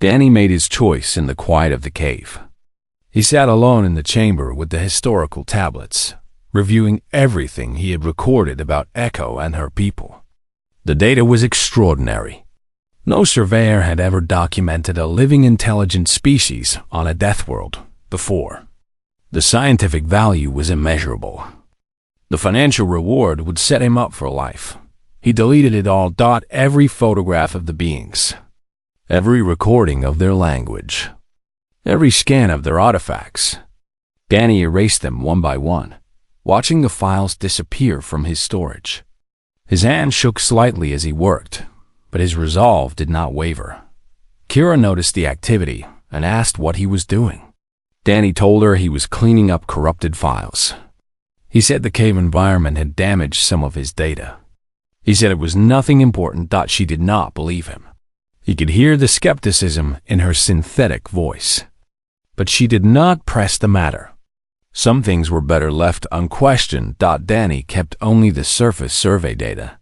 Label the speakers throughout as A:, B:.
A: Danny made his choice in the quiet of the cave. He sat alone in the chamber with the historical tablets, reviewing everything he had recorded about Echo and her people. The data was extraordinary. No surveyor had ever documented a living intelligent species on a Deathworld before. The scientific value was immeasurable. The financial reward would set him up for life. He deleted it all. Every photograph of the beings, every recording of their language, every scan of their artifacts. Danny erased them one by one, watching the files disappear from his storage. His hand shook slightly as he worked, but his resolve did not waver. Kira noticed the activity and asked what he was doing. Danny told her he was cleaning up corrupted files. He said the cave environment had damaged some of his data. He said it was nothing important. She did not believe him. He could hear the skepticism in her synthetic voice. But she did not press the matter. Some things were better left unquestioned. Danny kept only the surface survey data.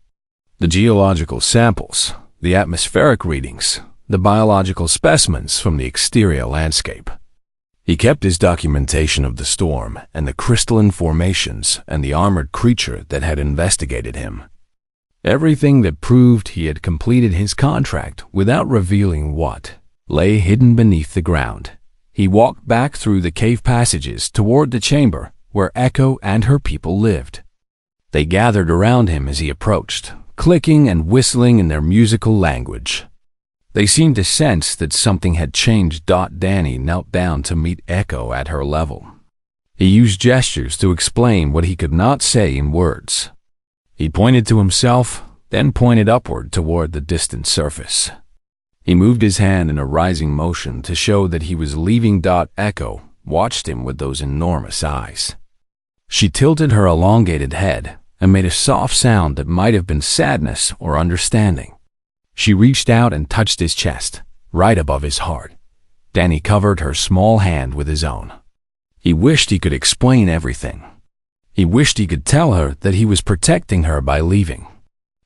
A: The geological samples, the atmospheric readings, the biological specimens from the exterior landscape. He kept his documentation of the storm and the crystalline formations and the armored creature that had investigated him. Everything that proved he had completed his contract without revealing what lay hidden beneath the ground. He walked back through the cave passages toward the chamber where Echo and her people lived. They gathered around him as he approached, clicking and whistling in their musical language. They seemed to sense that something had changed. Danny knelt down to meet Echo at her level. He used gestures to explain what he could not say in words. He pointed to himself, then pointed upward toward the distant surface. He moved his hand in a rising motion to show that he was leaving. Echo watched him with those enormous eyes. She tilted her elongated head and made a soft sound that might have been sadness or understanding. She reached out and touched his chest, right above his heart. Danny covered her small hand with his own. He wished he could explain everything. He wished he could tell her that he was protecting her by leaving.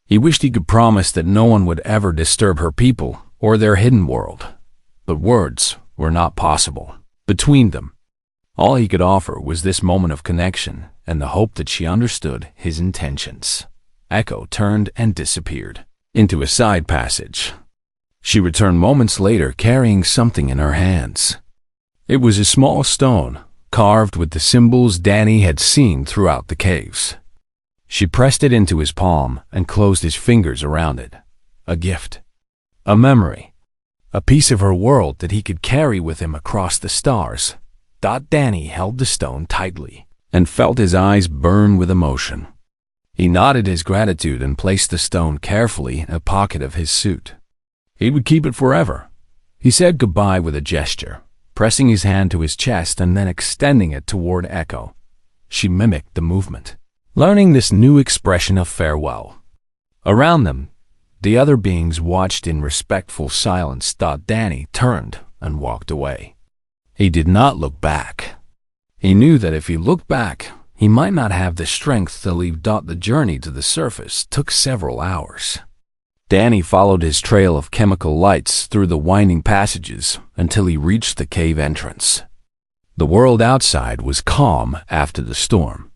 A: He wished he could promise that no one would ever disturb her people or their hidden world. But words were not possible between them. All he could offer was this moment of connection and the hope that she understood his intentions. Echo turned and disappeared into a side passage. She returned moments later carrying something in her hands. It was a small stone, carved with the symbols Danny had seen throughout the caves. She pressed it into his palm and closed his fingers around it. A gift. A memory. A piece of her world that he could carry with him across the stars. Danny held the stone tightly and felt his eyes burn with emotion. He nodded his gratitude and placed the stone carefully in a pocket of his suit. He would keep it forever. He said goodbye with a gesture, pressing his hand to his chest and then extending it toward Echo. She mimicked the movement, learning this new expression of farewell. Around them, the other beings watched in respectful silence. Danny turned and walked away. He did not look back. He knew that if he looked back, he might not have the strength to leave. The journey to the surface took several hours. Danny followed his trail of chemical lights through the winding passages until he reached the cave entrance. The world outside was calm after the storm.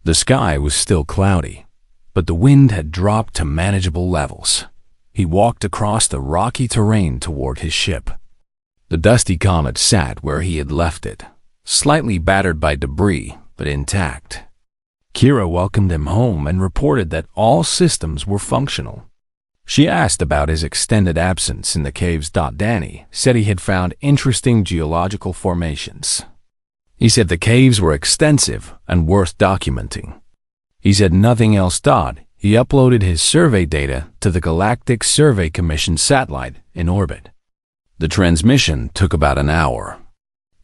A: The sky was still cloudy, but the wind had dropped to manageable levels. He walked across the rocky terrain toward his ship. The dusty comet sat where he had left it, slightly battered by debris, but intact. Kira welcomed him home and reported that all systems were functional. She asked about his extended absence in the caves. Danny said he had found interesting geological formations. He said the caves were extensive and worth documenting. He said nothing else. He uploaded his survey data to the Galactic Survey Commission satellite in orbit. The transmission took about an hour.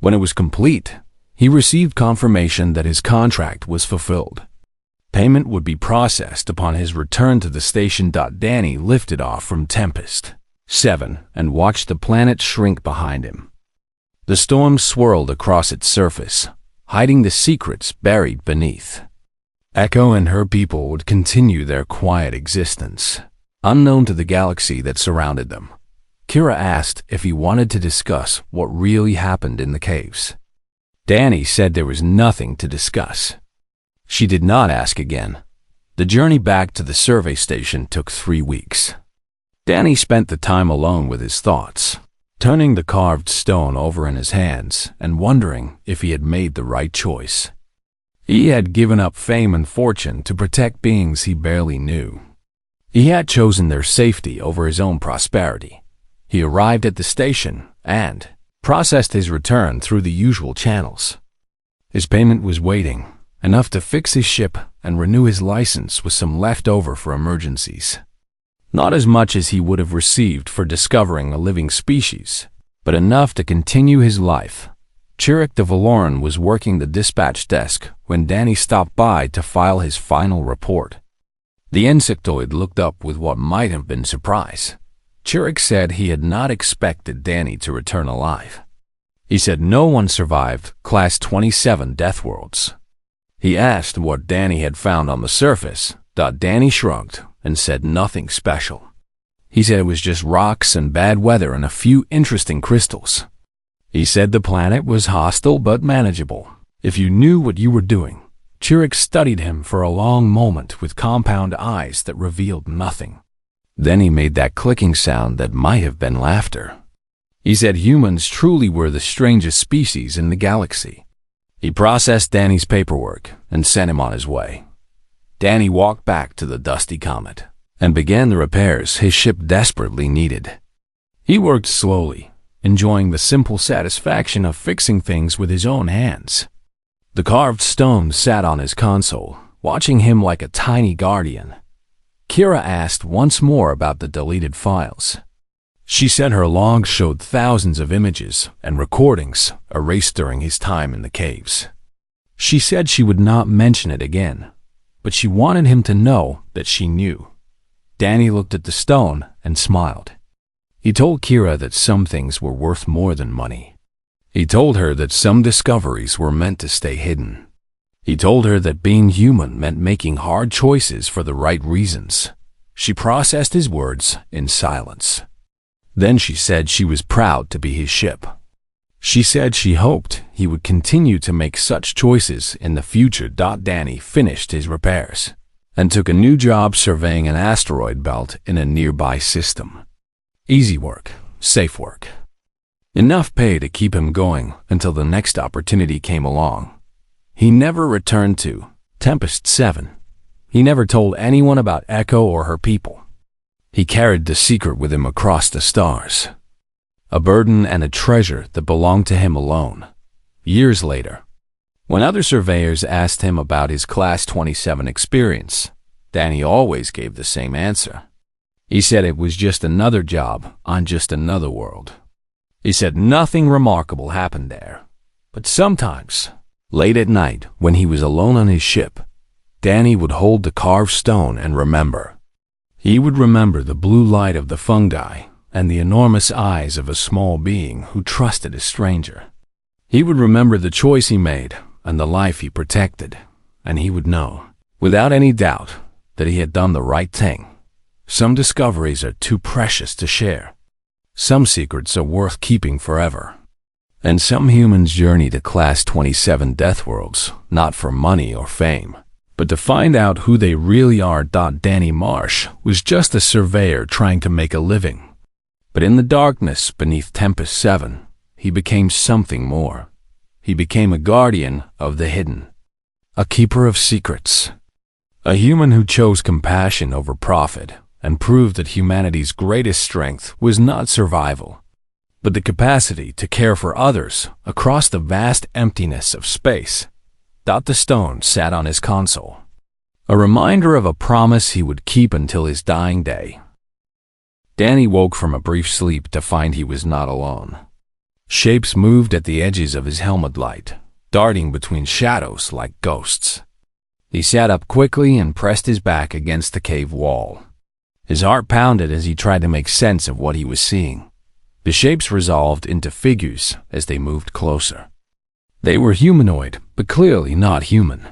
A: When it was complete, he received confirmation that his contract was fulfilled. Payment would be processed upon his return to the station. Danny lifted off from Tempest 7 and watched the planet shrink behind him. The storm swirled across its surface, hiding the secrets buried beneath. Echo and her people would continue their quiet existence, unknown to the galaxy that surrounded them. Kira asked if he wanted to discuss what really happened in the caves. Danny said there was nothing to discuss. She did not ask again. The journey back to the survey station took 3 weeks. Danny spent the time alone with his thoughts, turning the carved stone over in his hands and wondering if he had made the right choice. He had given up fame and fortune to protect beings he barely knew. He had chosen their safety over his own prosperity. He arrived at the station and processed his return through the usual channels. His payment was waiting, enough to fix his ship and renew his license with some left over for emergencies. Not as much as he would have received for discovering a living species, but enough to continue his life. Chirrut de Valoran was working the dispatch desk when Danny stopped by to file his final report. The insectoid looked up with what might have been surprise. Chirrut said he had not expected Danny to return alive. He said no one survived Class 27 Deathworlds. He asked what Danny had found on the surface. Danny shrugged and said nothing special. He said it was just rocks and bad weather and a few interesting crystals. He said the planet was hostile but manageable if you knew what you were doing. Chirrut studied him for a long moment with compound eyes that revealed nothing. Then he made that clicking sound that might have been laughter. He said humans truly were the strangest species in the galaxy. He processed Danny's paperwork and sent him on his way. Danny walked back to the dusty comet and began the repairs his ship desperately needed. He worked slowly, enjoying the simple satisfaction of fixing things with his own hands. The carved stone sat on his console, watching him like a tiny guardian. Kira asked once more about the deleted files. She said her log showed thousands of images and recordings erased during his time in the caves. She said she would not mention it again, but she wanted him to know that she knew. Danny looked at the stone and smiled. He told Kira that some things were worth more than money. He told her that some discoveries were meant to stay hidden. He told her that being human meant making hard choices for the right reasons. She processed his words in silence. Then she said she was proud to be his ship. She said she hoped he would continue to make such choices in the future. Danny finished his repairs and took a new job surveying an asteroid belt in a nearby system. Easy work, safe work. Enough pay to keep him going until the next opportunity came along. He never returned to Tempest 7. He never told anyone about Echo or her people. He carried the secret with him across the stars. A burden and a treasure that belonged to him alone. Years later, when other surveyors asked him about his Class 27 experience, Danny always gave the same answer. He said it was just another job on just another world. He said nothing remarkable happened there. But sometimes, late at night, when he was alone on his ship, Danny would hold the carved stone and remember. He would remember the blue light of the fungi and the enormous eyes of a small being who trusted a stranger. He would remember the choice he made and the life he protected, and he would know, without any doubt, that he had done the right thing. Some discoveries are too precious to share. Some secrets are worth keeping forever. And some humans journey to Class 27 Deathworlds, not for money or fame, but to find out who they really are. Danny Marsh was just a surveyor trying to make a living. But in the darkness beneath Tempest 7, he became something more. He became a guardian of the hidden, a keeper of secrets, a human who chose compassion over profit and proved that humanity's greatest strength was not survival, but the capacity to care for others across the vast emptiness of space. The stone sat on his console, a reminder of a promise he would keep until his dying day. Danny woke from a brief sleep to find he was not alone. Shapes moved at the edges of his helmet light, darting between shadows like ghosts. He sat up quickly and pressed his back against the cave wall. His heart pounded as he tried to make sense of what he was seeing. The shapes resolved into figures as they moved closer. They were humanoid, but clearly not human.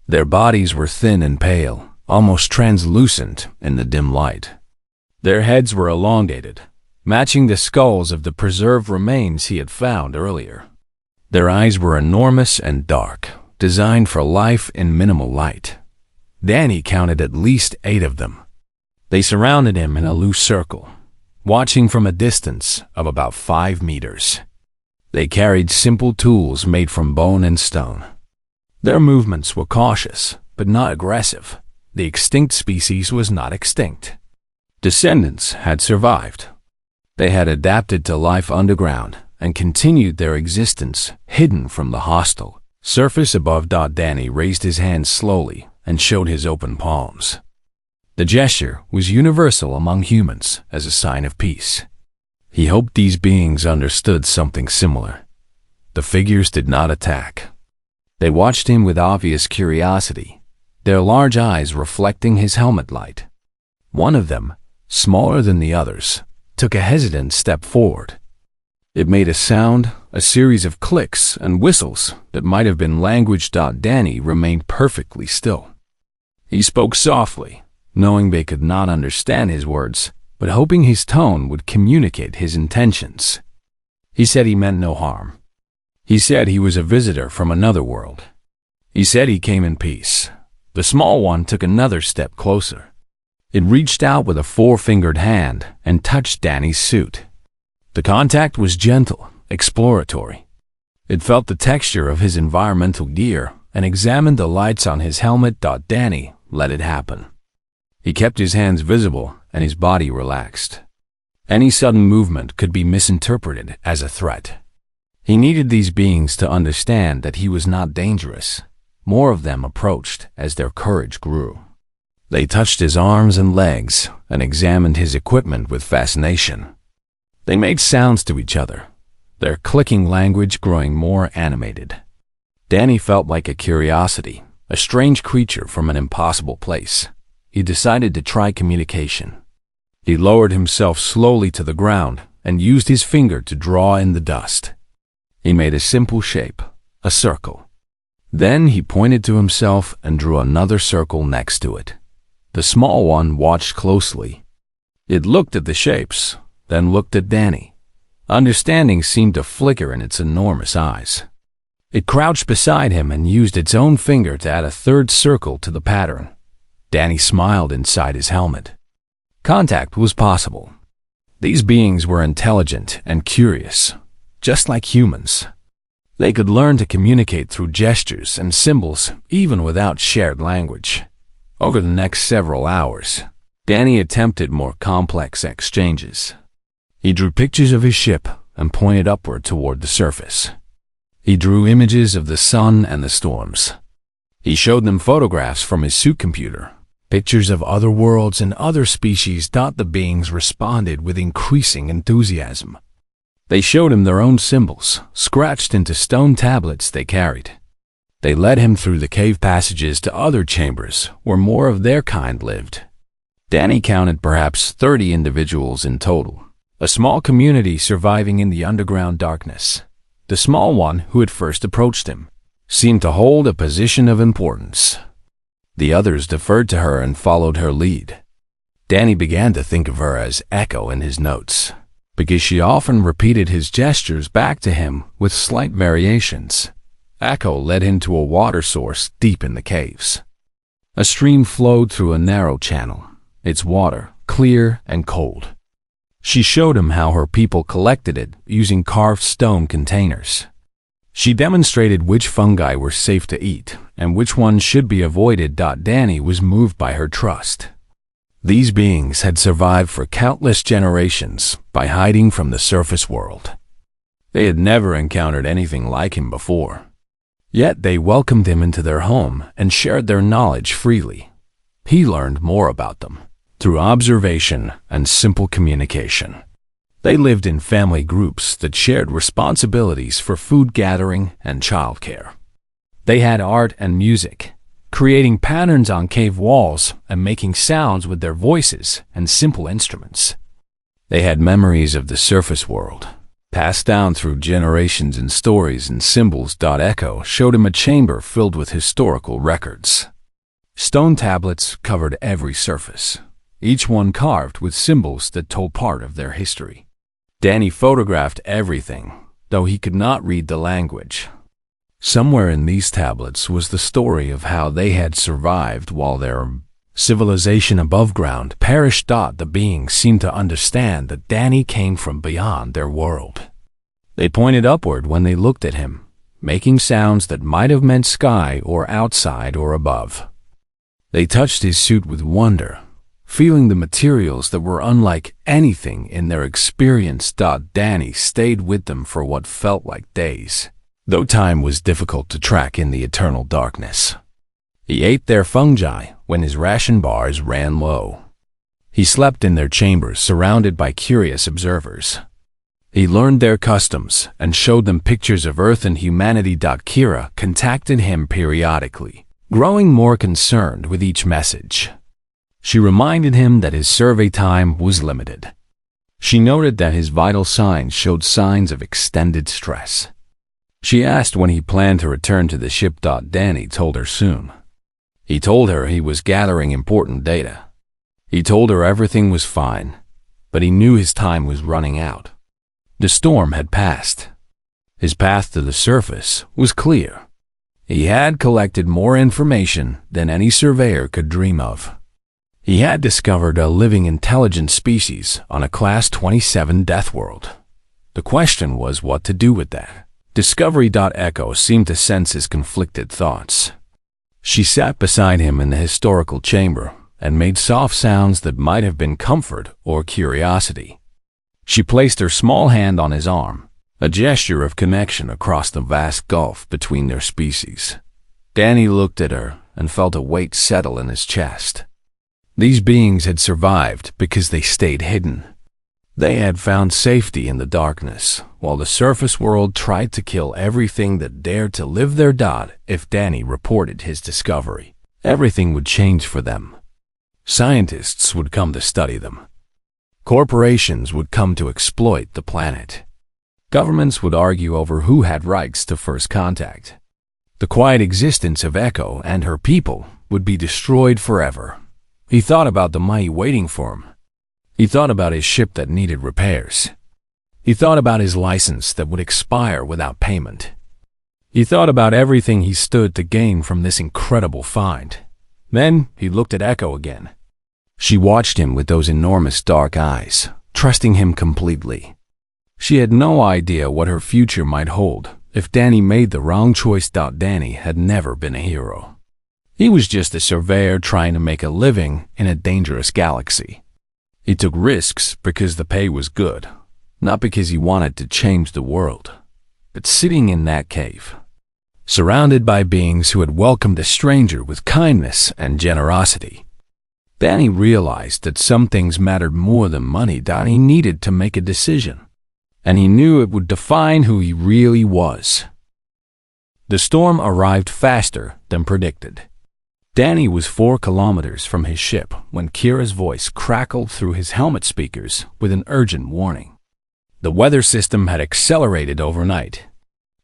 A: Their bodies were thin and pale, almost translucent in the dim light. Their heads were elongated, matching the skulls of the preserved remains he had found earlier. Their eyes were enormous and dark, designed for life in minimal light. Danny counted at least 8 of them. They surrounded him in a loose circle, watching from a distance of about 5 meters. They carried simple tools made from bone and stone. Their movements were cautious, but not aggressive. The extinct species was not extinct. Descendants had survived. They had adapted to life underground and continued their existence hidden from the hostile surface above. Danny raised his hands slowly and showed his open palms. The gesture was universal among humans as a sign of peace. He hoped these beings understood something similar. The figures did not attack. They watched him with obvious curiosity, their large eyes reflecting his helmet light. One of them, smaller than the others, took a hesitant step forward. It made a sound, a series of clicks and whistles that might have been language. Danny remained perfectly still. He spoke softly, knowing they could not understand his words, but hoping his tone would communicate his intentions. He said he meant no harm. He said he was a visitor from another world. He said he came in peace. The small one took another step closer. It reached out with a 4-fingered hand and touched Danny's suit. The contact was gentle, exploratory. It felt the texture of his environmental gear and examined the lights on his helmet. Danny let it happen. He kept his hands visible and his body relaxed. Any sudden movement could be misinterpreted as a threat. He needed these beings to understand that he was not dangerous. More of them approached as their courage grew. They touched his arms and legs and examined his equipment with fascination. They made sounds to each other, their clicking language growing more animated. Danny felt like a curiosity, a strange creature from an impossible place. He decided to try communication. He lowered himself slowly to the ground and used his finger to draw in the dust. He made a simple shape, a circle. Then he pointed to himself and drew another circle next to it. The small one watched closely. It looked at the shapes, then looked at Danny. Understanding seemed to flicker in its enormous eyes. It crouched beside him and used its own finger to add a 3rd circle to the pattern. Danny smiled inside his helmet. Contact was possible. These beings were intelligent and curious, just like humans. They could learn to communicate through gestures and symbols even without shared language. Over the next several hours, Danny attempted more complex exchanges. He drew pictures of his ship and pointed upward toward the surface. He drew images of the sun and the storms. He showed them photographs from his suit computer, pictures of other worlds and other species. The beings responded with increasing enthusiasm. They showed him their own symbols, scratched into stone tablets they carried. They led him through the cave passages to other chambers where more of their kind lived. Danny counted perhaps 30 individuals in total, a small community surviving in the underground darkness. The small one who had first approached him seemed to hold a position of importance. The others deferred to her and followed her lead. Danny began to think of her as Echo in his notes, because she often repeated his gestures back to him with slight variations. Echo led him to a water source deep in the caves. A stream flowed through a narrow channel, its water clear and cold. She showed him how her people collected it using carved stone containers. She demonstrated which fungi were safe to eat and which ones should be avoided. Danny was moved by her trust. These beings had survived for countless generations by hiding from the surface world. They had never encountered anything like him before. Yet they welcomed him into their home and shared their knowledge freely. He learned more about them through observation and simple communication. They lived in family groups that shared responsibilities for food gathering and childcare. They had art and music, creating patterns on cave walls and making sounds with their voices and simple instruments. They had memories of the surface world, passed down through generations in stories and symbols. Echo showed him a chamber filled with historical records. Stone tablets covered every surface, each one carved with symbols that told part of their history. Danny photographed everything, though he could not read the language. Somewhere in these tablets was the story of how they had survived while their civilization above ground perished. The beings seemed to understand that Danny came from beyond their world. They pointed upward when they looked at him, making sounds that might have meant sky or outside or above. They touched his suit with wonder, feeling the materials that were unlike anything in their experience. Danny stayed with them for what felt like days, though time was difficult to track in the eternal darkness. He ate their fungi when his ration bars ran low. He slept in their chambers surrounded by curious observers. He learned their customs and showed them pictures of Earth and humanity. Kira contacted him periodically, growing more concerned with each message. She reminded him that his survey time was limited. She noted that his vital signs showed signs of extended stress. She asked when he planned to return to the ship. Danny told her soon. He told her he was gathering important data. He told her everything was fine, but he knew his time was running out. The storm had passed. His path to the surface was clear. He had collected more information than any surveyor could dream of. He had discovered a living intelligent species on a Class 27 Deathworld. The question was what to do with that. Discovery. Echo seemed to sense his conflicted thoughts. She sat beside him in the historical chamber and made soft sounds that might have been comfort or curiosity. She placed her small hand on his arm, a gesture of connection across the vast gulf between their species. Danny looked at her and felt a weight settle in his chest. These beings had survived because they stayed hidden. They had found safety in the darkness, while the surface world tried to kill everything that dared to live there. If Danny reported his discovery, everything would change for them. Scientists would come to study them. Corporations would come to exploit the planet. Governments would argue over who had rights to first contact. The quiet existence of Echo and her people would be destroyed forever. He thought about the mighty waiting for him. He thought about his ship that needed repairs. He thought about his license that would expire without payment. He thought about everything he stood to gain from this incredible find. Then he looked at Echo again. She watched him with those enormous dark eyes, trusting him completely. She had no idea what her future might hold if Danny made the wrong choice. Danny had never been a hero. He was just a surveyor trying to make a living in a dangerous galaxy. He took risks because the pay was good, not because he wanted to change the world. But sitting in that cave, surrounded by beings who had welcomed a stranger with kindness and generosity, Danny realized that some things mattered more than money. He needed to make a decision, and he knew it would define who he really was. The storm arrived faster than predicted. Danny was 4 kilometers from his ship when Kira's voice crackled through his helmet speakers with an urgent warning. The weather system had accelerated overnight.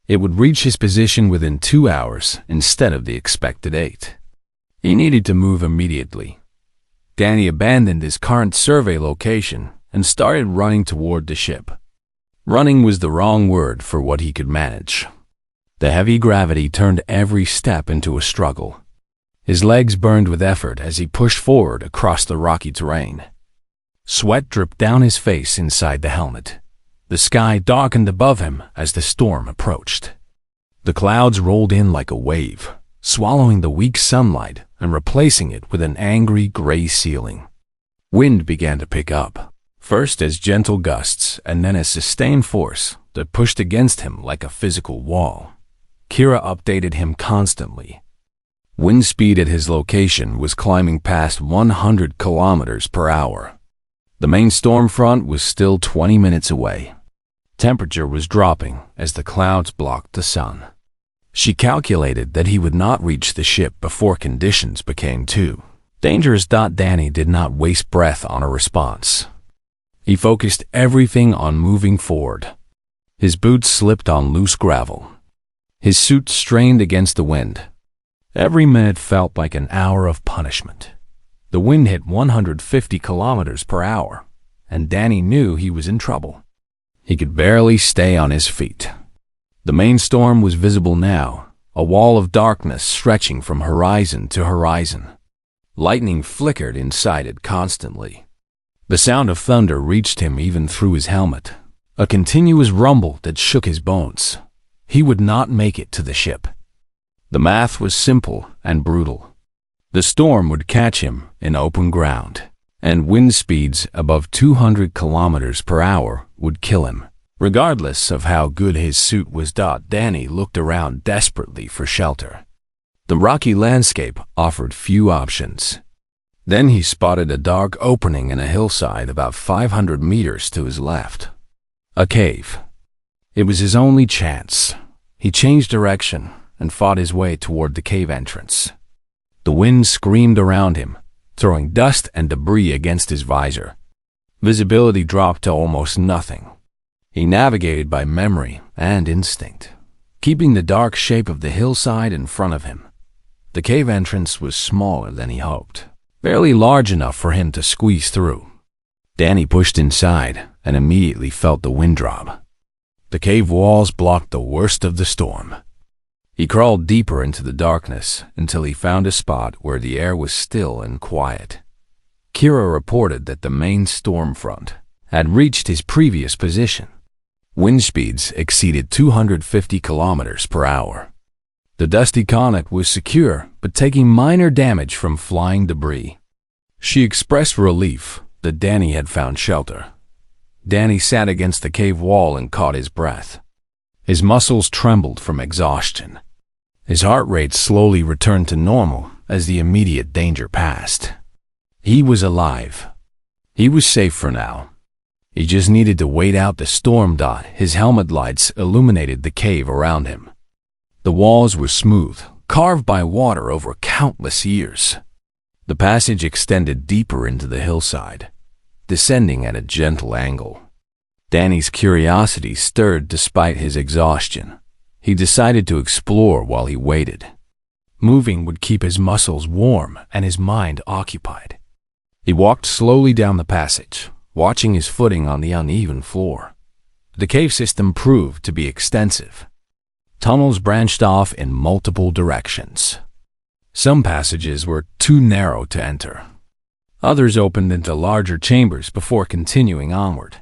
A: It would reach his position within 2 hours instead of the expected 8. He needed to move immediately. Danny abandoned his current survey location and started running toward the ship. Running was the wrong word for what he could manage. The heavy gravity turned every step into a struggle. His legs burned with effort as he pushed forward across the rocky terrain. Sweat dripped down his face inside the helmet. The sky darkened above him as the storm approached. The clouds rolled in like a wave, swallowing the weak sunlight and replacing it with an angry gray ceiling. Wind began to pick up, first as gentle gusts and then as sustained force that pushed against him like a physical wall. Kira updated him constantly. Wind speed at his location was climbing past 100 kilometers per hour. The main storm front was still 20 minutes away. Temperature was dropping as the clouds blocked the sun. She calculated that he would not reach the ship before conditions became too dangerous. Danny did not waste breath on a response. He focused everything on moving forward. His boots slipped on loose gravel. His suit strained against the wind. Every minute felt like an hour of punishment. The wind hit 150 kilometers per hour, and Danny knew he was in trouble. He could barely stay on his feet. The main storm was visible now, a wall of darkness stretching from horizon to horizon. Lightning flickered inside it constantly. The sound of thunder reached him even through his helmet, a continuous rumble that shook his bones. He would not make it to the ship. The math was simple and brutal. The storm would catch him in open ground, and wind speeds above 200 kilometers per hour would kill him. Regardless of how good his suit was, Danny looked around desperately for shelter. The rocky landscape offered few options. Then he spotted a dark opening in a hillside about 500 meters to his left. A cave. It was his only chance. He changed direction and fought his way toward the cave entrance. The wind screamed around him, throwing dust and debris against his visor. Visibility dropped to almost nothing. He navigated by memory and instinct, keeping the dark shape of the hillside in front of him. The cave entrance was smaller than he hoped, barely large enough for him to squeeze through. Danny pushed inside and immediately felt the wind drop. The cave walls blocked the worst of the storm. He crawled deeper into the darkness until he found a spot where the air was still and quiet. Kira reported that the main storm front had reached his previous position. Wind speeds exceeded 250 kilometers per hour. The dusty comet was secure, but taking minor damage from flying debris. She expressed relief that Danny had found shelter. Danny sat against the cave wall and caught his breath. His muscles trembled from exhaustion. His heart rate slowly returned to normal as the immediate danger passed. He was alive. He was safe for now. He just needed to wait out the storm. His helmet lights illuminated the cave around him. The walls were smooth, carved by water over countless years. The passage extended deeper into the hillside, descending at a gentle angle. Danny's curiosity stirred despite his exhaustion. He decided to explore while he waited. Moving would keep his muscles warm and his mind occupied. He walked slowly down the passage, watching his footing on the uneven floor. The cave system proved to be extensive. Tunnels branched off in multiple directions. Some passages were too narrow to enter. Others opened into larger chambers before continuing onward.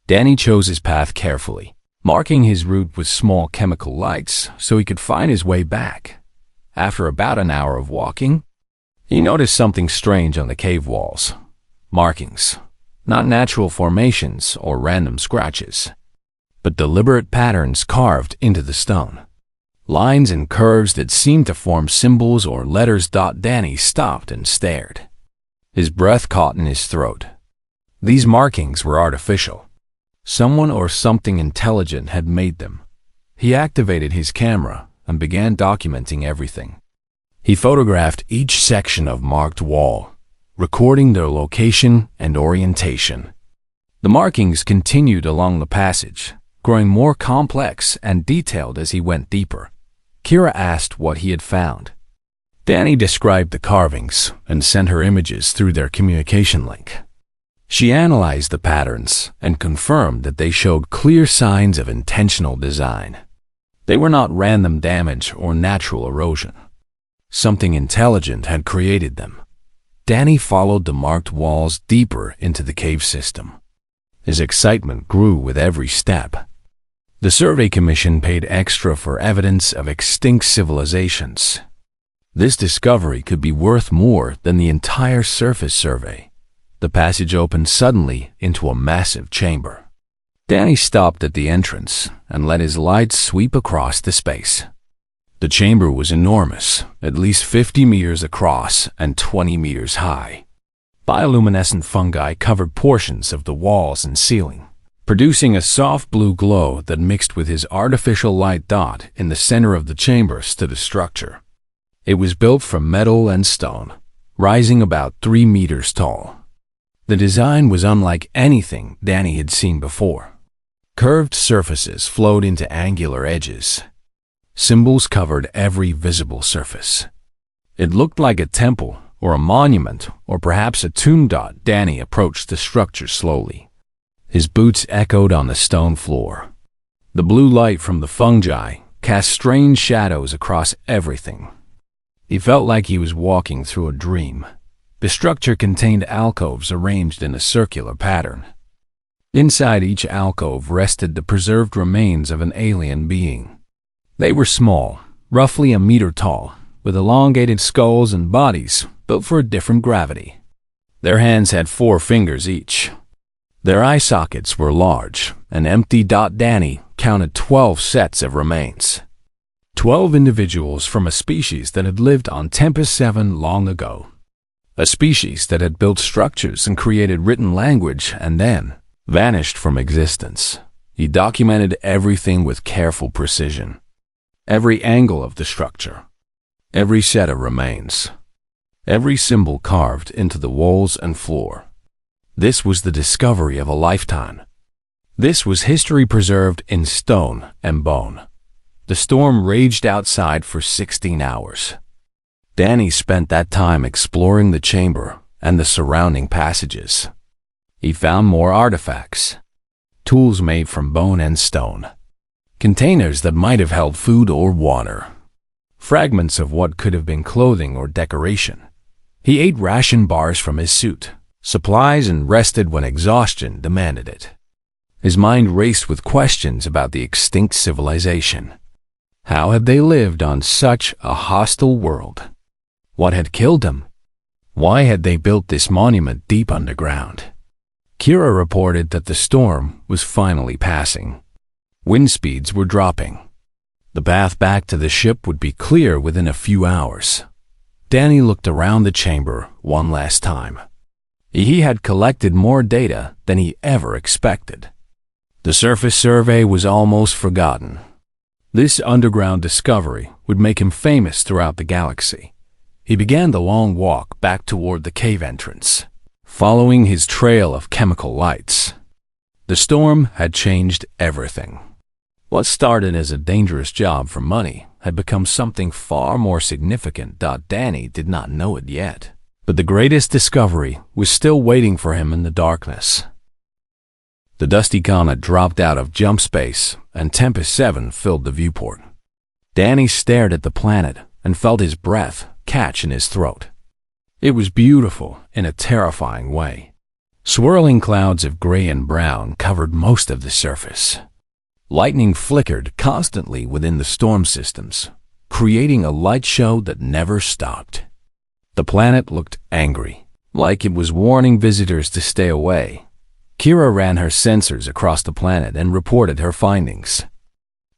A: Danny chose his path carefully, marking his route with small chemical lights so he could find his way back. After about an hour of walking, he noticed something strange on the cave walls. Markings. Not natural formations or random scratches, but deliberate patterns carved into the stone. Lines and curves that seemed to form symbols or letters. Danny stopped and stared. His breath caught in his throat. These markings were artificial. Someone or something intelligent had made them. He activated his camera and began documenting everything. He photographed each section of marked wall, recording their location and orientation. The markings continued along the passage, growing more complex and detailed as he went deeper. Kira asked what he had found. Danny described the carvings and sent her images through their communication link. She analyzed the patterns and confirmed that they showed clear signs of intentional design. They were not random damage or natural erosion. Something intelligent had created them. Danny followed the marked walls deeper into the cave system. His excitement grew with every step. The survey commission paid extra for evidence of extinct civilizations. This discovery could be worth more than the entire surface survey. The passage opened suddenly into a massive chamber. Danny stopped at the entrance and let his lights sweep across the space. The chamber was enormous, at least 50 meters across and 20 meters high. Bioluminescent fungi covered portions of the walls and ceiling, producing a soft blue glow that mixed with his artificial light. In the center of the chamber stood a structure. It was built from metal and stone, rising about 3 meters tall. The design was unlike anything Danny had seen before. Curved surfaces flowed into angular edges. Symbols covered every visible surface. It looked like a temple or a monument or perhaps a tomb. Danny approached the structure slowly. His boots echoed on the stone floor. The blue light from the fungi cast strange shadows across everything. He felt like he was walking through a dream. The structure contained alcoves arranged in a circular pattern. Inside each alcove rested the preserved remains of an alien being. They were small, roughly a meter tall, with elongated skulls and bodies built for a different gravity. Their hands had 4 fingers each. Their eye sockets were large and empty. Danny counted 12 sets of remains. 12 individuals from a species that had lived on Tempest 7 long ago. A species that had built structures and created written language and then vanished from existence. He documented everything with careful precision. Every angle of the structure, every set of remains, every symbol carved into the walls and floor. This was the discovery of a lifetime. This was history preserved in stone and bone. The storm raged outside for 16 hours. Danny spent that time exploring the chamber and the surrounding passages. He found more artifacts, tools made from bone and stone, containers that might have held food or water, fragments of what could have been clothing or decoration. He ate ration bars from his suit, supplies, and rested when exhaustion demanded it. His mind raced with questions about the extinct civilization. How had they lived on such a hostile world? What had killed them? Why had they built this monument deep underground? Kira reported that the storm was finally passing. Wind speeds were dropping. The path back to the ship would be clear within a few hours. Danny looked around the chamber one last time. He had collected more data than he ever expected. The surface survey was almost forgotten. This underground discovery would make him famous throughout the galaxy. He began the long walk back toward the cave entrance, following his trail of chemical lights. The storm had changed everything. What started as a dangerous job for money had become something far more significant. Danny did not know it yet, but the greatest discovery was still waiting for him in the darkness. The dusty comet dropped out of jump space, and Tempest 7 filled the viewport. Danny stared at the planet and felt his breath catch in his throat. It was beautiful in a terrifying way. Swirling clouds of gray and brown covered most of the surface. Lightning flickered constantly within the storm systems, creating a light show that never stopped. The planet looked angry, like it was warning visitors to stay away. Kira ran her sensors across the planet and reported her findings.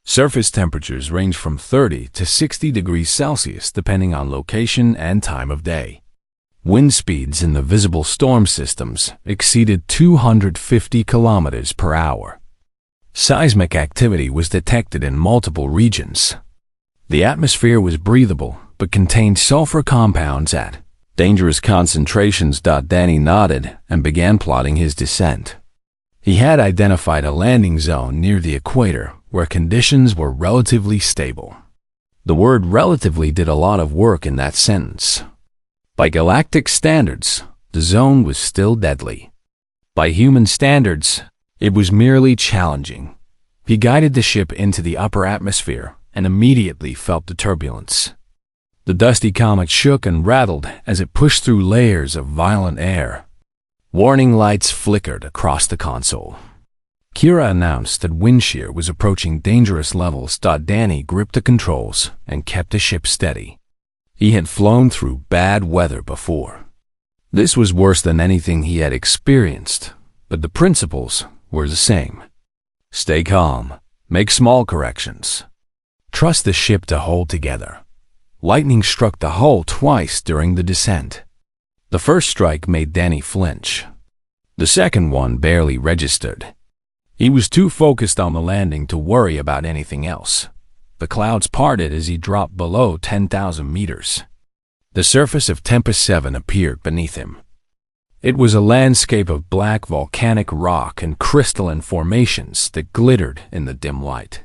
A: Surface temperatures range from 30 to 60 degrees Celsius depending on location and time of day. Wind speeds in the visible storm systems exceeded 250 kilometers per hour. Seismic activity was detected in multiple regions. The atmosphere was breathable but contained sulfur compounds at dangerous concentrations. Danny nodded and began plotting his descent. He had identified a landing zone near the equator where conditions were relatively stable. The word relatively did a lot of work in that sentence. By galactic standards, the zone was still deadly. By human standards, it was merely challenging. He guided the ship into the upper atmosphere and immediately felt the turbulence. The dusty comet shook and rattled as it pushed through layers of violent air. Warning lights flickered across the console. Kira announced that wind shear was approaching dangerous levels. Danny gripped the controls and kept the ship steady. He had flown through bad weather before. This was worse than anything he had experienced, but the principles were the same. Stay calm, make small corrections. Trust the ship to hold together. Lightning struck the hull twice during the descent. The first strike made Danny flinch. The second one barely registered. He was too focused on the landing to worry about anything else. The clouds parted as he dropped below 10,000 meters. The surface of Tempest 7 appeared beneath him. It was a landscape of black volcanic rock and crystalline formations that glittered in the dim light.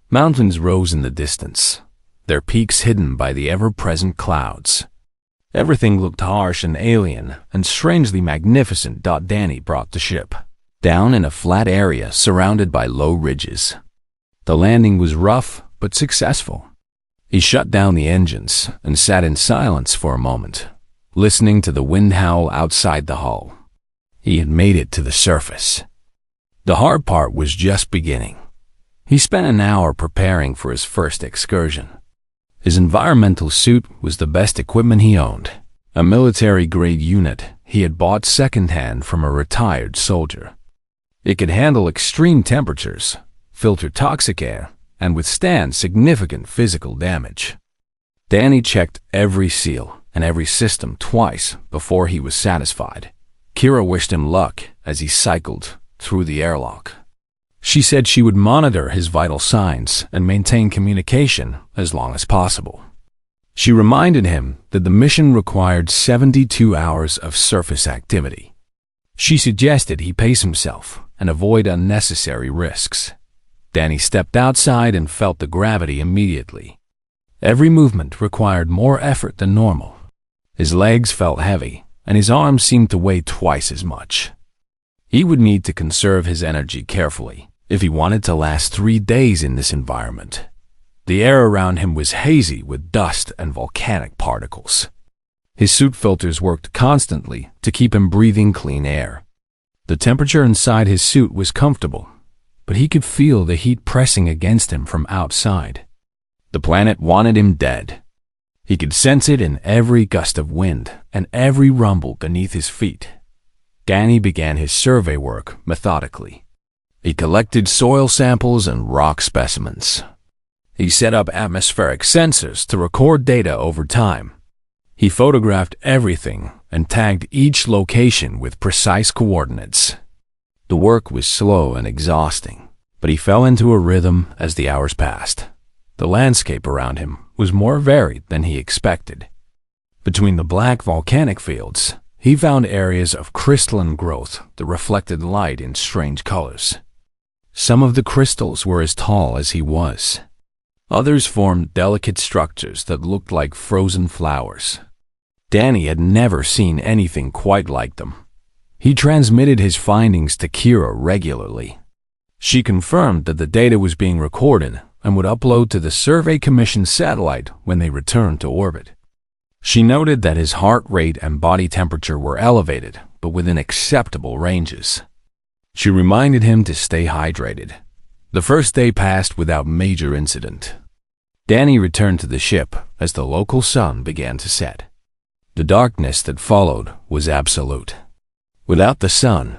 A: Mountains rose in the distance, their peaks hidden by the ever-present clouds. Everything looked harsh and alien and strangely magnificent. Danny brought the ship down in a flat area surrounded by low ridges. The landing was rough but successful. He shut down the engines and sat in silence for a moment, listening to the wind howl outside the hull. He had made it to the surface. The hard part was just beginning. He spent an hour preparing for his first excursion. His environmental suit was the best equipment he owned, a military-grade unit he had bought secondhand from a retired soldier. It could handle extreme temperatures, filter toxic air, and withstand significant physical damage. Danny checked every seal and every system twice before he was satisfied. Kira wished him luck as he cycled through the airlock. She said she would monitor his vital signs and maintain communication as long as possible. She reminded him that the mission required 72 hours of surface activity. She suggested he pace himself and avoid unnecessary risks. Danny stepped outside and felt the gravity immediately. Every movement required more effort than normal. His legs felt heavy, and his arms seemed to weigh twice as much. He would need to conserve his energy carefully if he wanted to last 3 days in this environment. The air around him was hazy with dust and volcanic particles. His suit filters worked constantly to keep him breathing clean air. The temperature inside his suit was comfortable, but he could feel the heat pressing against him from outside. The planet wanted him dead. He could sense it in every gust of wind and every rumble beneath his feet. Danny began his survey work methodically. He collected soil samples and rock specimens. He set up atmospheric sensors to record data over time. He photographed everything and tagged each location with precise coordinates. The work was slow and exhausting, but he fell into a rhythm as the hours passed. The landscape around him was more varied than he expected. Between the black volcanic fields, he found areas of crystalline growth that reflected light in strange colors. Some of the crystals were as tall as he was. Others formed delicate structures that looked like frozen flowers. Danny had never seen anything quite like them. He transmitted his findings to Kira regularly. She confirmed that the data was being recorded and would upload to the Survey Commission's satellite when they returned to orbit. She noted that his heart rate and body temperature were elevated, but within acceptable ranges. She reminded him to stay hydrated. The first day passed without major incident. Danny returned to the ship as the local sun began to set. The darkness that followed was absolute. Without the sun,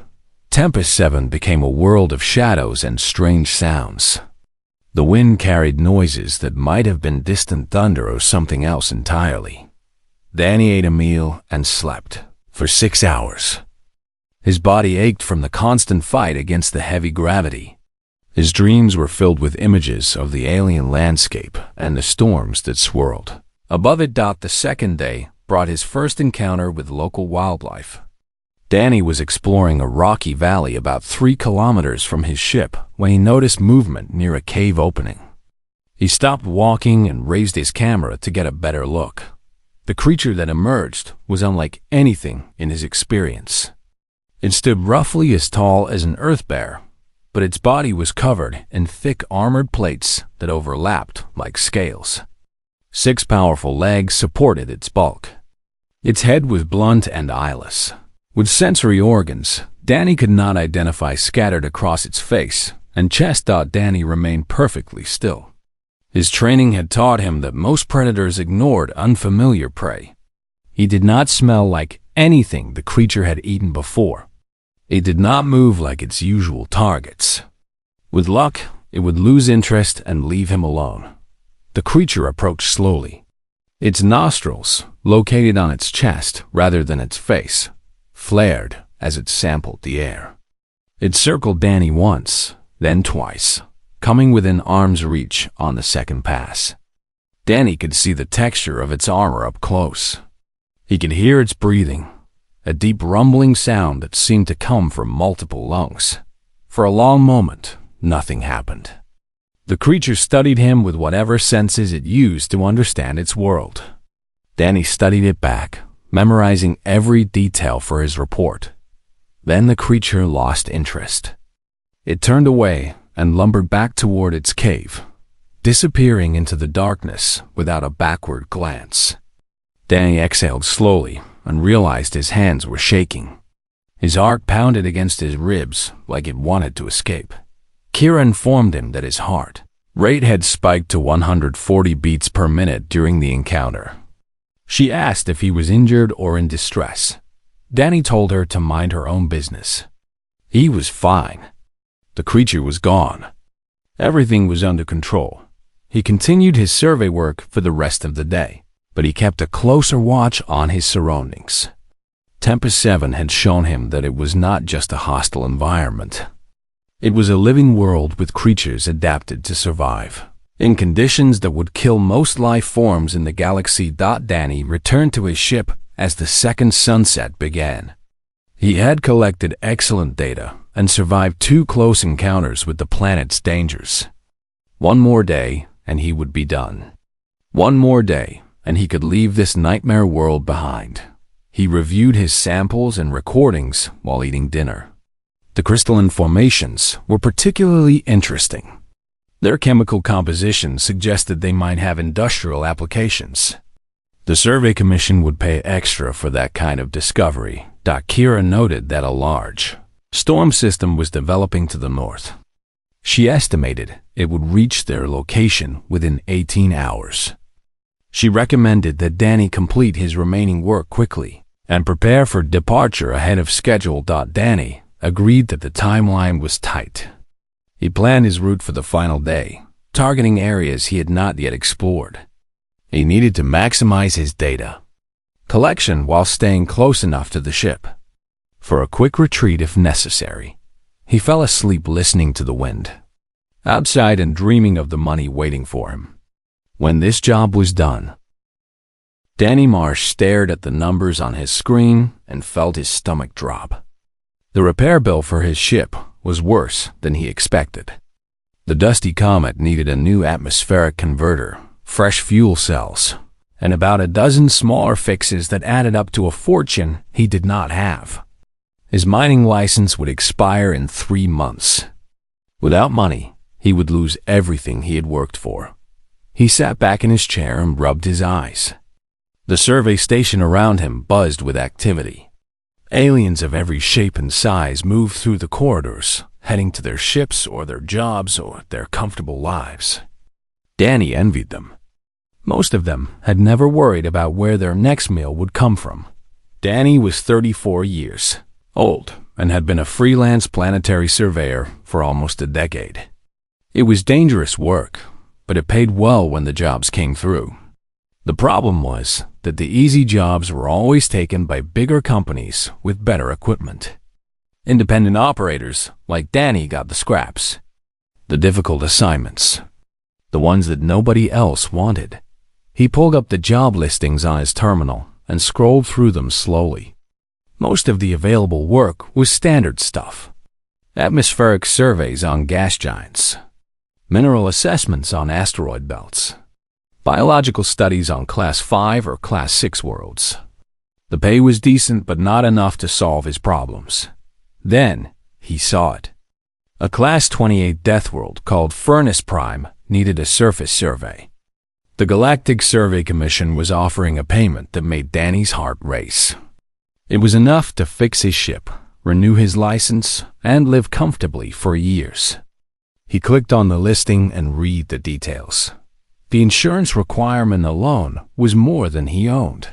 A: Tempest 7 became a world of shadows and strange sounds. The wind carried noises that might have been distant thunder or something else entirely. Danny ate a meal and slept for 6 hours. His body ached from the constant fight against the heavy gravity. His dreams were filled with images of the alien landscape and the storms that swirled. Above it, the second day brought his first encounter with local wildlife. Danny was exploring a rocky valley about 3 kilometers from his ship when he noticed movement near a cave opening. He stopped walking and raised his camera to get a better look. The creature that emerged was unlike anything in his experience. It stood roughly as tall as an earth bear, but its body was covered in thick armored plates that overlapped like scales. 6 powerful legs supported its bulk. Its head was blunt and eyeless. With sensory organs, Danny could not identify scattered across its face, and chest. Danny remained perfectly still. His training had taught him that most predators ignored unfamiliar prey. He did not smell like anything the creature had eaten before. It did not move like its usual targets. With luck, it would lose interest and leave him alone. The creature approached slowly. Its nostrils, located on its chest rather than its face, flared as it sampled the air. It circled Danny once, then twice, coming within arm's reach on the second pass. Danny could see the texture of its armor up close. He could hear its breathing, a deep rumbling sound that seemed to come from multiple lungs. For a long moment, nothing happened. The creature studied him with whatever senses it used to understand its world. Danny studied it back, memorizing every detail for his report. Then the creature lost interest. It turned away and lumbered back toward its cave, disappearing into the darkness without a backward glance. Danny exhaled slowly and realized his hands were shaking. His heart pounded against his ribs like it wanted to escape. Kira informed him that his heart rate had spiked to 140 beats per minute during the encounter. She asked if he was injured or in distress. Danny told her to mind her own business. He was fine. The creature was gone. Everything was under control. He continued his survey work for the rest of the day, but he kept a closer watch on his surroundings. Tempest 7 had shown him that it was not just a hostile environment. It was a living world with creatures adapted to survive in conditions that would kill most life forms in the galaxy. Danny returned to his ship as the second sunset began. He had collected excellent data and survived 2 close encounters with the planet's dangers. One more day, and he would be done. One more day, and he could leave this nightmare world behind. He reviewed his samples and recordings while eating dinner. The crystalline formations were particularly interesting. Their chemical composition suggested they might have industrial applications. The survey commission would pay extra for that kind of discovery. Kira noted that a large storm system was developing to the north. She estimated it would reach their location within 18 hours. She recommended that Danny complete his remaining work quickly and prepare for departure ahead of schedule. Danny agreed that the timeline was tight. He planned his route for the final day, targeting areas he had not yet explored. He needed to maximize his data collection while staying close enough to the ship for a quick retreat if necessary. He fell asleep listening to the wind outside and dreaming of the money waiting for him. When this job was done, Danny Marsh stared at the numbers on his screen and felt his stomach drop. The repair bill for his ship was worse than he expected. The dusty comet needed a new atmospheric converter, fresh fuel cells, and about a dozen smaller fixes that added up to a fortune he did not have. His mining license would expire in 3 months. Without money, he would lose everything he had worked for. He sat back in his chair and rubbed his eyes. The survey station around him buzzed with activity. Aliens of every shape and size moved through the corridors, heading to their ships or their jobs or their comfortable lives. Danny envied them. Most of them had never worried about where their next meal would come from. Danny was 34 years old and had been a freelance planetary surveyor for almost a decade. It was dangerous work, but it paid well when the jobs came through. The problem was that the easy jobs were always taken by bigger companies with better equipment. Independent operators like Danny got the scraps. The difficult assignments, the ones that nobody else wanted. He pulled up the job listings on his terminal and scrolled through them slowly. Most of the available work was standard stuff. Atmospheric surveys on gas giants, mineral assessments on asteroid belts, biological studies on Class 5 or Class 6 worlds. The pay was decent but not enough to solve his problems. Then he saw it. A Class 28 Deathworld called Furnace Prime needed a surface survey. The Galactic Survey Commission was offering a payment that made Danny's heart race. It was enough to fix his ship, renew his license, and live comfortably for years. He clicked on the listing and read the details. The insurance requirement alone was more than he owned.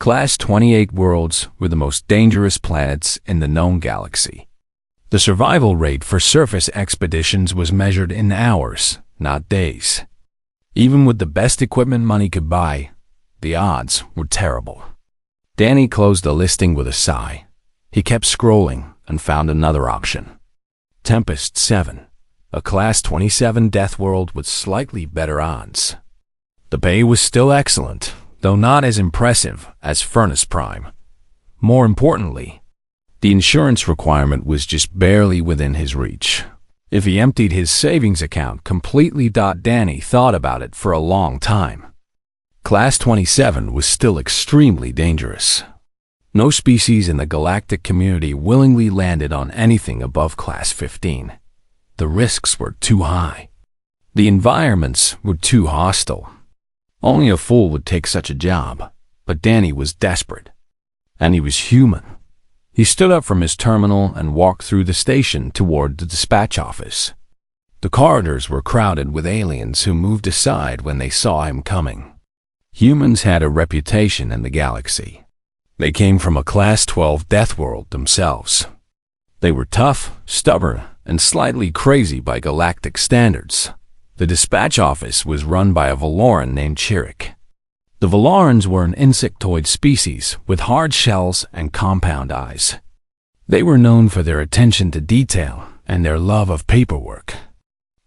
A: Class 28 worlds were the most dangerous planets in the known galaxy. The survival rate for surface expeditions was measured in hours, not days. Even with the best equipment money could buy, the odds were terrible. Danny closed the listing with a sigh. He kept scrolling and found another option. Tempest 7, a Class 27 Deathworld with slightly better odds. The pay was still excellent, though not as impressive as Furnace Prime. More importantly, the insurance requirement was just barely within his reach. If he emptied his savings account completely, Danny thought about it for a long time. Class 27 was still extremely dangerous. No species in the galactic community willingly landed on anything above Class 15. The risks were too high. The environments were too hostile. Only a fool would take such a job, but Danny was desperate. And he was human. He stood up from his terminal and walked through the station toward the dispatch office. The corridors were crowded with aliens who moved aside when they saw him coming. Humans had a reputation in the galaxy. They came from a Class 12 Deathworld themselves. They were tough, stubborn, and slightly crazy by galactic standards. The dispatch office was run by a Valoran named Chirik. The Valarans were an insectoid species with hard shells and compound eyes. They were known for their attention to detail and their love of paperwork.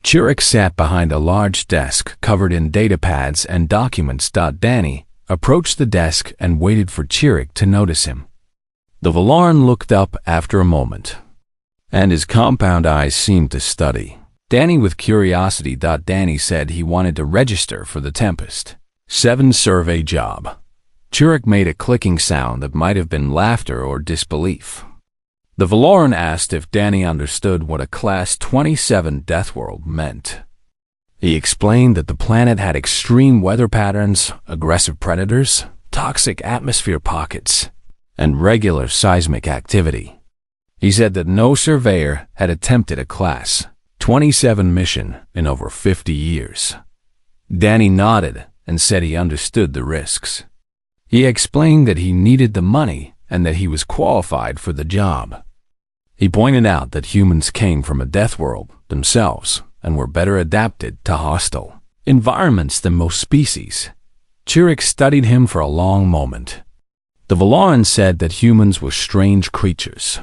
A: Chirik sat behind a large desk covered in datapads and documents. Danny approached the desk and waited for Chirik to notice him. The Valaran looked up after a moment, and his compound eyes seemed to study Danny with curiosity. Danny said he wanted to register for the Tempest 7 survey job. Chirik made a clicking sound that might have been laughter or disbelief. The Valoran asked if Danny understood what a Class 27 Deathworld meant. He explained that the planet had extreme weather patterns, aggressive predators, toxic atmosphere pockets, and regular seismic activity. He said that no surveyor had attempted a Class 27 mission in over 50 years. Danny nodded and said he understood the risks. He explained that he needed the money and that he was qualified for the job. He pointed out that humans came from a death world themselves and were better adapted to hostile environments than most species. Chirik studied him for a long moment. The Valaran said that humans were strange creatures.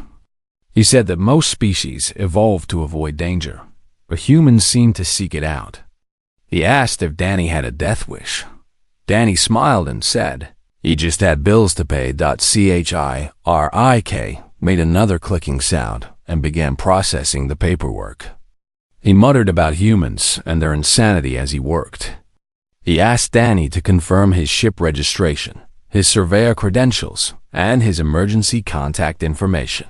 A: He said that most species evolved to avoid danger, but humans seemed to seek it out. He asked if Danny had a death wish. Danny smiled and said he just had bills to pay. Chirik made another clicking sound and began processing the paperwork. He muttered about humans and their insanity as he worked. He asked Danny to confirm his ship registration, his surveyor credentials, and his emergency contact information.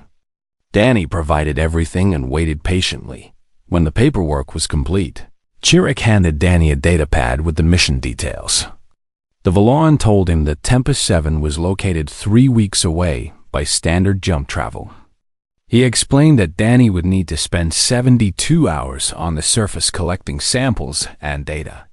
A: Danny provided everything and waited patiently. When the paperwork was complete, Chirik handed Danny a datapad with the mission details. The Valaran told him that Tempest 7 was located 3 weeks away by standard jump travel. He explained that Danny would need to spend 72 hours on the surface collecting samples and data.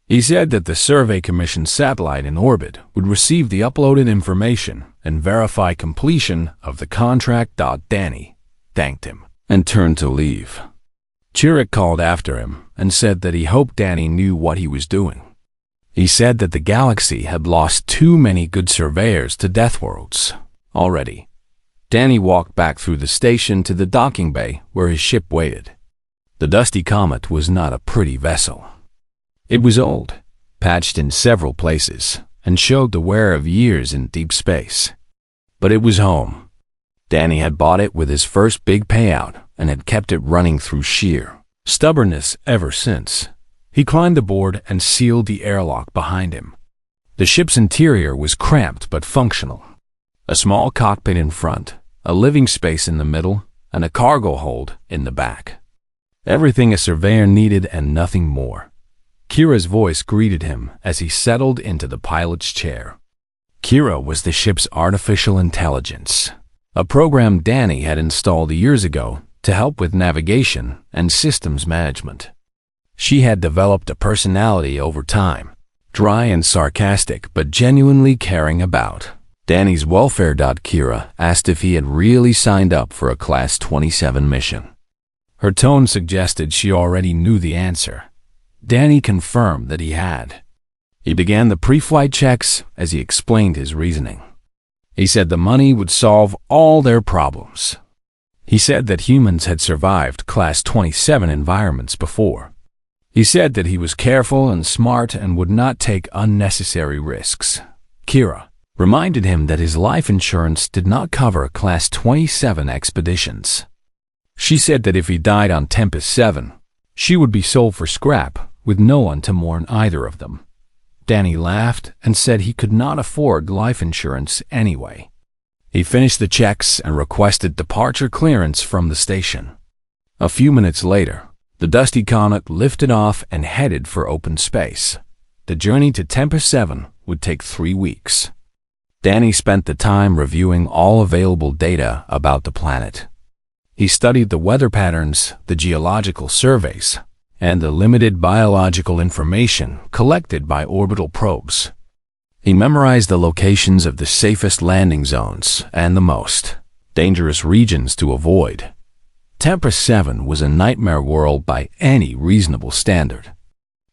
A: He said that the Survey Commission satellite in orbit would receive the uploaded information and verify completion of the contract. Danny thanked him and turned to leave. Chirik called after him and said that he hoped Danny knew what he was doing. He said that the galaxy had lost too many good surveyors to Deathworlds already. Danny walked back through the station to the docking bay where his ship waited. The Dusty Comet was not a pretty vessel. It was old, patched in several places, and showed the wear of years in deep space. But it was home. Danny had bought it with his first big payout and had kept it running through sheer stubbornness ever since. He climbed aboard and sealed the airlock behind him. The ship's interior was cramped but functional. A small cockpit in front, a living space in the middle, and a cargo hold in the back. Everything a surveyor needed and nothing more. Kira's voice greeted him as he settled into the pilot's chair. Kira was the ship's artificial intelligence, a program Danny had installed years ago to help with navigation and systems management. She had developed a personality over time, dry and sarcastic but genuinely caring about Danny's welfare. Kira asked if he had really signed up for a Class 27 mission. Her tone suggested she already knew the answer. Danny confirmed that he had. He began the pre-flight checks as he explained his reasoning. He said the money would solve all their problems. He said that humans had survived Class 27 environments before. He said that he was careful and smart and would not take unnecessary risks. Kira reminded him that his life insurance did not cover Class 27 expeditions. She said that if he died on Tempest 7, she would be sold for scrap with no one to mourn either of them. Danny laughed and said he could not afford life insurance anyway. He finished the checks and requested departure clearance from the station. A few minutes later, the dusty comet lifted off and headed for open space. The journey to Tempest 7 would take 3 weeks. Danny spent the time reviewing all available data about the planet. He studied the weather patterns, the geological surveys, and the limited biological information collected by orbital probes. He memorized the locations of the safest landing zones and the most dangerous regions to avoid. Tempest 7 was a nightmare world by any reasonable standard.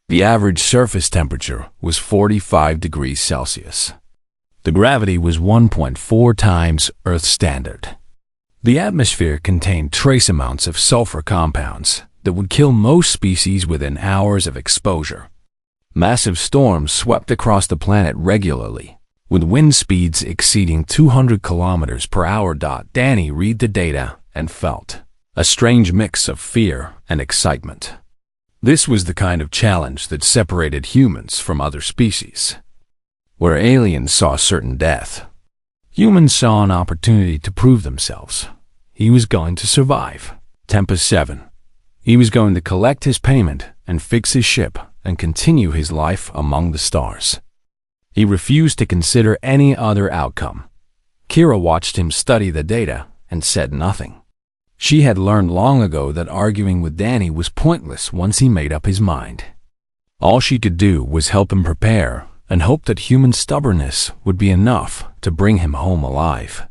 A: The average surface temperature was 45 degrees Celsius. The gravity was 1.4 times Earth standard. The atmosphere contained trace amounts of sulfur compounds that would kill most species within hours of exposure. Massive storms swept across the planet regularly, with wind speeds exceeding 200 kilometers per hour. Danny read the data and felt a strange mix of fear and excitement. This was the kind of challenge that separated humans from other species. Where aliens saw certain death, humans saw an opportunity to prove themselves. He was going to survive. Tempest 7. He was going to collect his payment and fix his ship and continue his life among the stars. He refused to consider any other outcome. Kira watched him study the data and said nothing. She had learned long ago that arguing with Danny was pointless once he made up his mind. All she could do was help him prepare and hope that human stubbornness would be enough to bring him home alive.